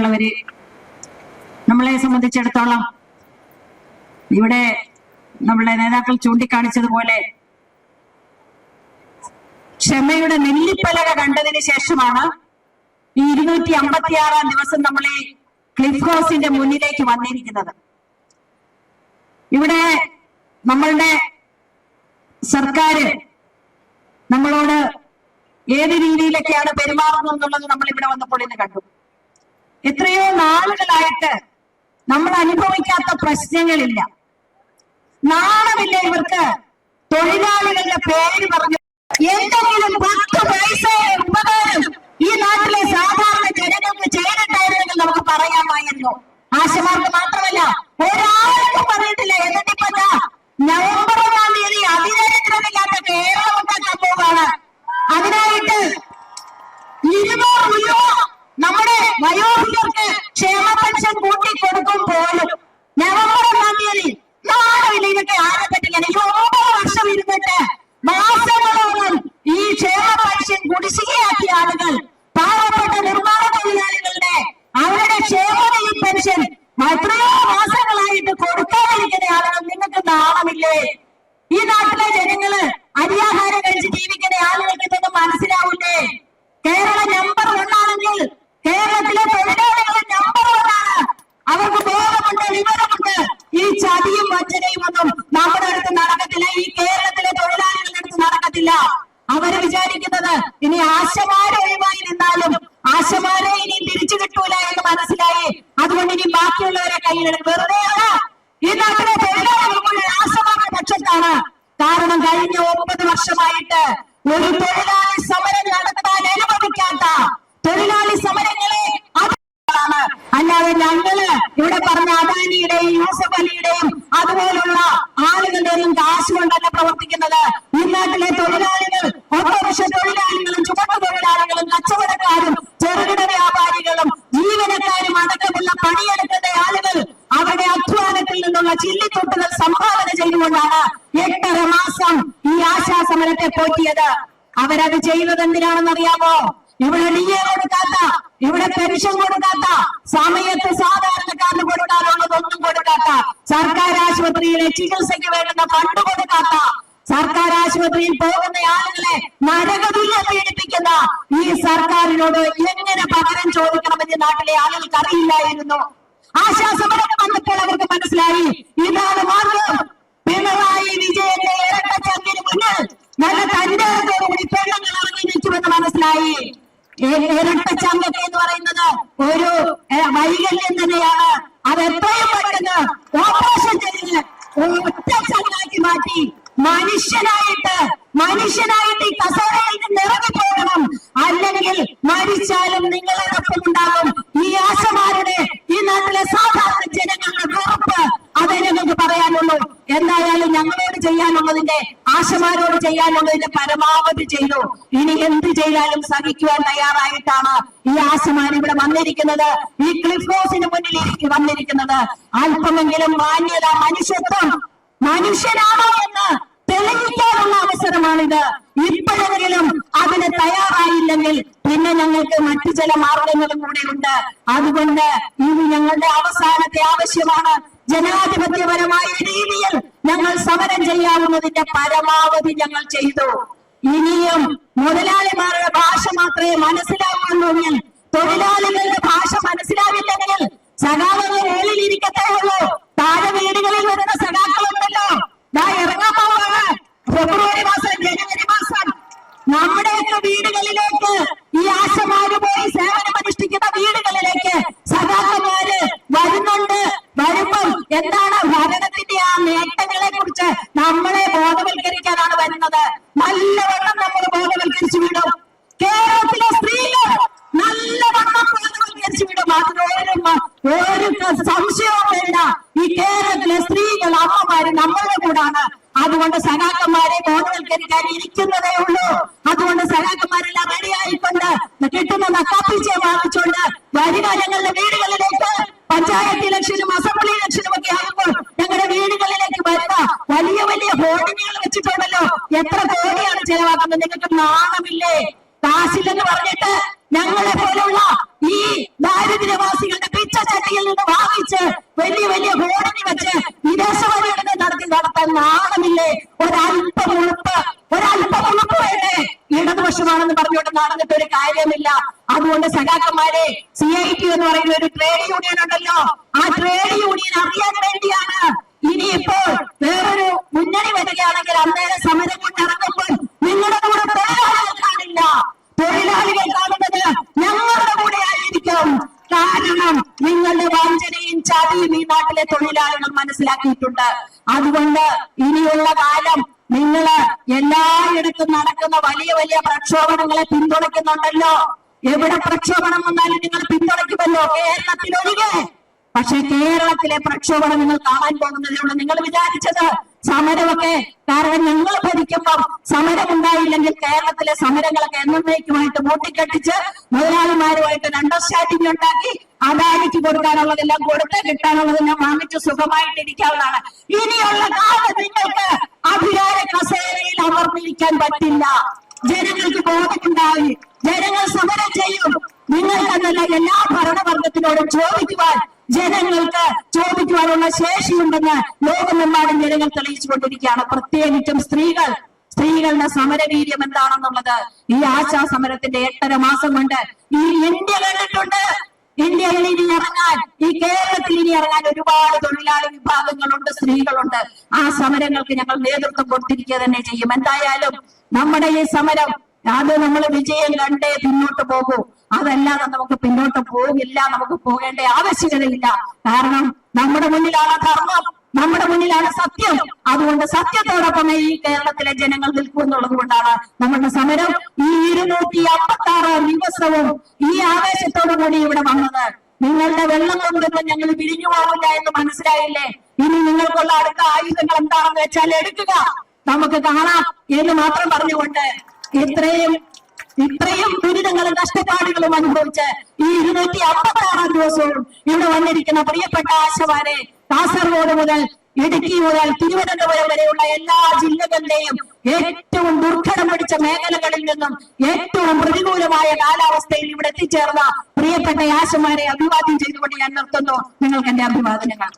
പ്രിയമുള്ളവര്, നമ്മളെ സംബന്ധിച്ചിടത്തോളം ഇവിടെ നമ്മളെ നേതാക്കൾ ചൂണ്ടിക്കാണിച്ചതുപോലെ ക്ഷമയുടെ നെല്ലിപ്പലക കണ്ടതിന് ശേഷമാണ് ഈ 256-ാം ദിവസം നമ്മൾ ഈ ക്ലിഫ് ഹൗസിന്റെ മുന്നിലേക്ക് വന്നിരിക്കുന്നത്. ഇവിടെ നമ്മളുടെ സർക്കാർ നമ്മളോട് ഏത് രീതിയിലൊക്കെയാണ് പെരുമാറുന്നത് എന്നുള്ളത് നമ്മൾ ഇവിടെ വന്നപ്പോൾ ഇന്ന് കണ്ടു. എത്രയോ നാളുകളായിട്ട് നമ്മൾ അനുഭവിക്കാത്ത പ്രശ്നങ്ങളില്ല. നാണമില്ല ഇവർക്ക്. തൊഴിലാളികളുടെ പേര് പറഞ്ഞു എന്തെങ്കിലും 10 പൈസ ഉപകാരം ഈ നാട്ടിലെ സാധാരണ ജനങ്ങൾക്ക് ചെയ്തിട്ടായിരുന്നെങ്കിൽ നമുക്ക് പറയാമായിരുന്നു. ആശമാർക്ക് മാത്രമല്ല ഒരാൾക്കും പറഞ്ഞിട്ടില്ല. എന്നിട്ടിപ്പോ നവംബർ 1-ാം തീയതി അതിദരിദ്രമില്ലാത്ത കേരളം ഉണ്ടാക്കാൻ പോവാണ്. അതിനായിട്ട് 200 രൂപ നമ്മുടെ വയോധികർക്ക് ക്ഷേമ പെൻഷൻ കൂട്ടിക്കൊടുക്കും പോലും നവംബർ 1-ാം തീയതി. നാളെ ഇതൊക്കെ ആരെ പറ്റിയാണ്? 9 വർഷം ഇരുന്നിട്ട് മാസങ്ങളോളം ഈ ക്ഷേമ പെൻഷൻ കുടിശ്ശികയാക്കിയ ആളുകൾ, പാവപ്പെട്ട നിർമ്മാണ തൊഴിലാളികളുടെ അവരുടെ ക്ഷേമനിധി പെൻഷൻ എത്രയോ മാസങ്ങളായിട്ട് കൊടുക്കാതിരിക്കുന്ന ആളുകൾ, നിങ്ങൾക്ക് നാണമില്ലേ? ഈ നാട്ടിലെ ജനങ്ങള് അരിയാഹാരം കഴിച്ച് ജീവിക്കുന്ന ആളുകൾക്ക് ഇതൊന്നും മനസ്സിലാവില്ലേ? കേരളം നമ്പർ 1 ആണെങ്കിൽ കേരളത്തിലെ തൊഴിലാളികൾ നമ്പർ 1 ആണ്. അവർക്ക് ബോധമുണ്ട്, വിവരമുണ്ട്. ഈ ചതിയും വഞ്ചനയും ഒന്നും നമ്മുടെ അടുത്ത് നടക്കത്തില്ല. ഈ കേരളത്തിലെ തൊഴിലാളികളുടെ അടുത്ത് നടക്കത്തില്ല. അവര് വിചാരിക്കുന്നത് ഇനി ആശമാരെ ഒഴിവായി നിന്നാലും ആശമാരെ ഇനി തിരിച്ചു കിട്ടൂല എന്ന് മനസ്സിലായി. അതുകൊണ്ട് ഇനി ബാക്കിയുള്ളവരെ കയ്യിലെടുക്കും. വെറുതെയാണ്. ഈ നാട്ടിലെ തൊഴിലാളികൾ മുഴുവൻ ആശമാരുടെ പക്ഷത്താണ്. കാരണം കഴിഞ്ഞ 9 വർഷമായിട്ട് ഒരു തൊഴിലാളി സമരം നടത്താൻ അനുവദിക്കാത്ത തൊഴിലാളി സമരങ്ങളെ ആണ്. അല്ലാതെ ഞങ്ങള് ഇവിടെ പറഞ്ഞ അദാനിയുടെയും യൂസഫ് അലിയുടെയും അതുപോലുള്ള ആളുകളുടെ ഒന്നും കാശ് കൊണ്ടല്ല പ്രവർത്തിക്കുന്നത്. ഈ നാട്ടിലെ തൊഴിലാളികൾ, ഓട്ടോറിക്ഷ തൊഴിലാളികളും ചുമട്ടു തൊഴിലാളികളും കച്ചവടക്കാരും ചെറുകിട വ്യാപാരികളും ജീവനക്കാരും അടക്കമുള്ള പണിയെടുക്കുന്ന ആളുകൾ അവരുടെ അധ്വാനത്തിൽ നിന്നുള്ള ചില്ലിത്തൊട്ടുകൾ സംഭാവന ചെയ്തുകൊണ്ടാണ് 8.5 മാസം ഈ ആശാസമരത്തെ പോറ്റിയത്. അവരത് ചെയ്തത് എന്തിനാണെന്നറിയാമോ? ഇവിടെ DA കൊടുക്കാത്ത, ഇവിടെ പെൻഷൻ കൊടുക്കാത്ത, സമയത്ത് സാധാരണക്കാരന് കൊടുക്കാനുള്ളതൊന്നും കൊടുക്കാത്ത, സർക്കാർ ആശുപത്രിയിലെ ചികിത്സയ്ക്ക് വേണ്ടുന്ന ഫണ്ട് കൊടുക്കാത്ത, സർക്കാർ ആശുപത്രിയിൽ പോകുന്ന ആളുകളെ നരകതുല്യം പീഡിപ്പിക്കുന്ന ഈ സർക്കാരിനോട് എങ്ങനെ പകരം ചോദിക്കണമെന്ന് നാട്ടിലെ ആളുകൾക്ക് അറിയില്ലായിരുന്നു. ആശാസമരം വന്നപ്പോൾ അവർക്ക് മനസ്സിലായി ഇതാണ് മാർഗം. പിണറായി വിജയന്റെ ഇരട്ടച്ചങ്കിന് മുന്നിൽ നല്ല തന്റേതോടുകൂടി പെണ്ണുങ്ങൾ ഇറങ്ങി നിൽക്കുമെന്ന് മനസ്സിലായി. ഇരട്ടച്ചങ്കൊക്കെ എന്ന് പറയുന്നത് ഒരു വൈകല്യം തന്നെയാണ്. അത് എത്രയും പെട്ടെന്ന് ഓപ്പറേഷൻ ചെയ്ത് ഒറ്റ ചങ്ങാക്കി മാറ്റി മനുഷ്യനായിട്ട് ഈ കസേരയിൽ നിന്ന് ഇറങ്ങി പോകണം. അല്ലെങ്കിൽ മരിച്ചാലും നിങ്ങളോടൊപ്പം ഉണ്ടാകും. ഈ ആശമാരുടെ, ഈ നാട്ടിലെ സാധാരണ ജനങ്ങളുടെ വെറുപ്പ് അതേ ഞങ്ങൾക്ക് പറയാനുള്ളൂ. എന്തായാലും ഞങ്ങളോട് ചെയ്യാനുള്ളതിന്റെ, ആശമാരോട് ചെയ്യാനുള്ളതിന്റെ പരമാവധി ചെയ്തു. ഇനി എന്ത് ചെയ്താലും സഹിക്കുവാൻ തയ്യാറായിട്ടാണ് ഈ ആശമാർ ഇവിടെ വന്നിരിക്കുന്നത്. ഈ ക്ലിഫ് ഹൗസിന് മുന്നിൽ വന്നിരിക്കുന്നത്. അല്പമെങ്കിലും മാന്യത, മനുഷ്യത്വം, മനുഷ്യനാണോ എന്ന് തെളിയിക്കാനുള്ള അവസരമാണിത്. ഇപ്പോഴെങ്കിലും അതിന് തയ്യാറായില്ലെങ്കിൽ പിന്നെ ഞങ്ങൾക്ക് മറ്റു ചില മാർഗങ്ങളും കൂടെ ഉണ്ട്. അതുകൊണ്ട് ഇത് ഞങ്ങളുടെ അവസാനത്തെ ആവശ്യമാണ്. ജനാധിപത്യപരമായ രീതിയിൽ ഞങ്ങൾ സമരം ചെയ്യാവുന്നതിന്റെ പരമാവധി ഞങ്ങൾ ചെയ്തു. ഇനിയും മുതലാളിമാരുടെ ഭാഷ മാത്രമേ മനസ്സിലാവുള്ളൂവെങ്കിൽ, തൊഴിലാളികളുടെ ഭാഷ മനസ്സിലാവില്ലെങ്കിൽ സഖാക്കൾ മേലിലിരിക്കത്തേ ഉള്ളൂ. താഴെ വീടുകളിൽ വരുന്ന സഖാക്കളുണ്ടല്ലോ, ഇറങ്ങാൻ പോവാണ്. ഫെബ്രുവരി മാസം, ജനുവരി മാസം നമ്മുടെയൊക്കെ വീടുകളിലേക്ക് ഈ ആശമാര് പോയി സേവനമനുഷ്ഠിക്കുന്ന വീടുകളിലേക്ക് സഖാക്കന്മാര് വരുന്നുണ്ട്. വരുമ്പം എന്താണ് ഭരണത്തിന്റെ ആ നേട്ടങ്ങളെ കുറിച്ച് നമ്മളെ ബോധവൽക്കരിക്കാനാണ് വരുന്നത്. നല്ലവണ്ണം നമ്മൾ ബോധവൽക്കരിച്ചു വിടും. കേരളത്തിലെ സ്ത്രീകൾ നല്ലവണ്ണം ബോധവൽക്കരിച്ചു വിടും. ഒരു സംശയവും വേണ്ട. ഈ കേരളത്തിലെ സ്ത്രീകൾ, അമ്മമാര് നമ്മളുടെ കൂടാണ്. അതുകൊണ്ട് സഖാക്കന്മാരെ ബോധവൽക്കരിക്കാൻ ഇരിക്കുന്നതേ ഉള്ളൂ. അതുകൊണ്ട് സഖാക്കന്മാരെല്ലാം റെഡിയായിക്കൊണ്ട് കിട്ടുന്ന നക്കാപ്പിച്ചയെ വാങ്ങിച്ചുകൊണ്ട് വരിക ഞങ്ങളുടെ വീടുകളിലേക്ക്. പഞ്ചായത്ത് ഇലക്ഷനും അസംബ്ലി ഇലക്ഷനും ഒക്കെ ആകുമ്പോൾ ഞങ്ങളുടെ വീടുകളിലേക്ക് വരുക. വലിയ വലിയ ഹോർഡിങ്ങുകൾ വെച്ചിട്ടുണ്ടല്ലോ. എത്ര കോടിയാണ് ചെലവാക്കുന്നത്? നിങ്ങൾക്ക് നാണമില്ലേ? കാശില്ലെന്ന് പറഞ്ഞിട്ട് ഞങ്ങളെ പോലുള്ള ഈ ദാരിദ്ര്യവാസികളുടെ വലിയ വലിയ ഹോർഡിൽ വെച്ച് വിദേശ പര്യടനം നടത്താൻ നാണമില്ലേ? ഒരല്പം ഉളുപ്പ് വേണ്ടേ? ഇടതുപക്ഷമാണെന്ന് പറഞ്ഞുകൊണ്ട് നടന്നിട്ട് ഒരു കാര്യമില്ല. അതുകൊണ്ട് സഖാക്കന്മാരെ, CIT എന്ന് പറയുന്ന ഒരു ട്രേഡ് യൂണിയൻ ഉണ്ടല്ലോ, ആ ട്രേഡ് യൂണിയൻ അറിയാൻ വേണ്ടിയാണ് ഇനിയിപ്പോൾ വേറൊരു മുന്നണി വരികയാണെങ്കിൽ അന്നേരം സമരം കൊണ്ട് ഇറങ്ങുമ്പോൾ നിങ്ങളുടെ കൂടെ തൊഴിലാളികൾ കാണില്ല. തൊഴിലാളികൾ കാണുന്നത് ഞങ്ങളുടെ കൂടെ ആയിരിക്കും. കാരണം നിങ്ങളുടെ വഞ്ചനയും ചതിയും ഈ നാട്ടിലെ തൊഴിലാളികൾ മനസ്സിലാക്കിയിട്ടുണ്ട്. അതുകൊണ്ട് ഇനിയുള്ള കാലം നിങ്ങള് എല്ലായിടത്തും നടക്കുന്ന വലിയ വലിയ പ്രക്ഷോഭങ്ങളെ പിന്തുണയ്ക്കുന്നുണ്ടല്ലോ. എവിടെ പ്രക്ഷോഭണം വന്നാലും നിങ്ങൾ പിന്തുണയ്ക്കുമല്ലോ, കേരളത്തിലൊഴികെ. പക്ഷെ കേരളത്തിലെ പ്രക്ഷോഭണം നിങ്ങൾ കാണാൻ പോകുന്നതേ ഉള്ളൂ. നിങ്ങൾ വിചാരിച്ചത് സമരമൊക്കെ, കാരണം ഞങ്ങൾ ഭരിക്കുമ്പം സമരം ഉണ്ടായില്ലെങ്കിൽ കേരളത്തിലെ സമരങ്ങളൊക്കെ എന്നേക്കുമായിട്ട് മൂട്ടിക്കെട്ടിച്ച് മുതലാളിമാരുമായിട്ട് അണ്ടർസ്റ്റാൻഡിംഗ് ഉണ്ടാക്കി അദാനിക്ക് കൊടുക്കാനുള്ളതെല്ലാം കൊടുത്ത് കിട്ടാനുള്ളതെല്ലാം വാങ്ങിച്ച് സുഖമായിട്ടിരിക്കാവുന്നതാണ്. ഇനിയുള്ള കാലം നിങ്ങൾക്ക് അധികാര കസേരയിൽ അമർന്നിരിക്കാൻ പറ്റില്ല. ജനങ്ങൾക്ക് ബോധമുണ്ടായി, ജനങ്ങൾ സമരം ചെയ്യും. നിങ്ങൾക്കെന്നല്ല എല്ലാ ഭരണവർഗത്തിനോടും ജനങ്ങൾക്ക് ചോദിക്കുവാനുള്ള ശേഷിയുണ്ടെന്ന് ലോകമെമ്പാടും ജനങ്ങൾ തെളിയിച്ചുകൊണ്ടിരിക്കുകയാണ്. പ്രത്യേകിച്ചും സ്ത്രീകളുടെ സമരവീര്യം എന്താണെന്നുള്ളത് ഈ ആശാ സമരത്തിന്റെ 8.5 മാസം കൊണ്ട് ഈ ഇന്ത്യ കണ്ടിട്ടുണ്ട്. ഇന്ത്യയിൽ ഇനി ഇറങ്ങാൻ, ഈ കേരളത്തിൽ ഇനി ഇറങ്ങാൻ ഒരുപാട് തൊഴിലാളി വിഭാഗങ്ങളുണ്ട്, സ്ത്രീകളുണ്ട്. ആ സമരങ്ങൾക്ക് ഞങ്ങൾ നേതൃത്വം കൊടുത്തിരിക്കുക തന്നെ ചെയ്യും. എന്തായാലും നമ്മുടെ ഈ സമരം അത് നമ്മൾ വിജയം കണ്ടേ പിന്നോട്ട് പോകൂ. അതല്ലാതെ നമുക്ക് പിന്നോട്ട് പോകില്ല, നമുക്ക് പോകേണ്ട ആവശ്യകതയില്ല. കാരണം നമ്മുടെ മുന്നിലാണ് ധർമ്മം, നമ്മുടെ മുന്നിലാണ് സത്യം. അതുകൊണ്ട് സത്യത്തോടൊപ്പമേ ഈ കേരളത്തിലെ ജനങ്ങൾ നിൽക്കൂ എന്നുള്ളത് കൊണ്ടാണ് നമ്മുടെ സമരം ഈ 256 ദിവസവും ഈ ആവേശത്തോടു കൂടി ഇവിടെ വന്നത്. നിങ്ങളുടെ വെള്ളം കൊണ്ടൊന്നും ഞങ്ങൾ പിരിഞ്ഞു പോകില്ല എന്ന് മനസ്സിലായില്ലേ? ഇനി നിങ്ങൾക്കുള്ള അടുത്ത ആയുധങ്ങൾ എന്താണെന്ന് വെച്ചാൽ എടുക്കുക, നമുക്ക് കാണാം എന്ന് മാത്രം പറഞ്ഞുകൊണ്ട് ഇത്രയും ദുരിതങ്ങളും കഷ്ടപ്പാടുകളും അനുഭവിച്ച് ഈ 256 ദിവസവും ഇവിടെ വന്നിരിക്കുന്ന പ്രിയപ്പെട്ട ആശമാരെ, കാസർഗോഡ് മുതൽ ഇടുക്കി മുതൽ തിരുവനന്തപുരം വരെയുള്ള എല്ലാ ജില്ലകളുടെയും ഏറ്റവും ദുർഘടം പിടിച്ച മേഖലകളിൽ നിന്നും ഏറ്റവും പ്രതികൂലമായ കാലാവസ്ഥയിൽ ഇവിടെ എത്തിച്ചേർന്ന പ്രിയപ്പെട്ട ആശമാരെ അഭിവാദ്യം ചെയ്തുകൊണ്ട് ഞാൻ നിർത്തുന്നു. നിങ്ങൾക്ക് എന്റെ അഭിവാദനങ്ങൾ.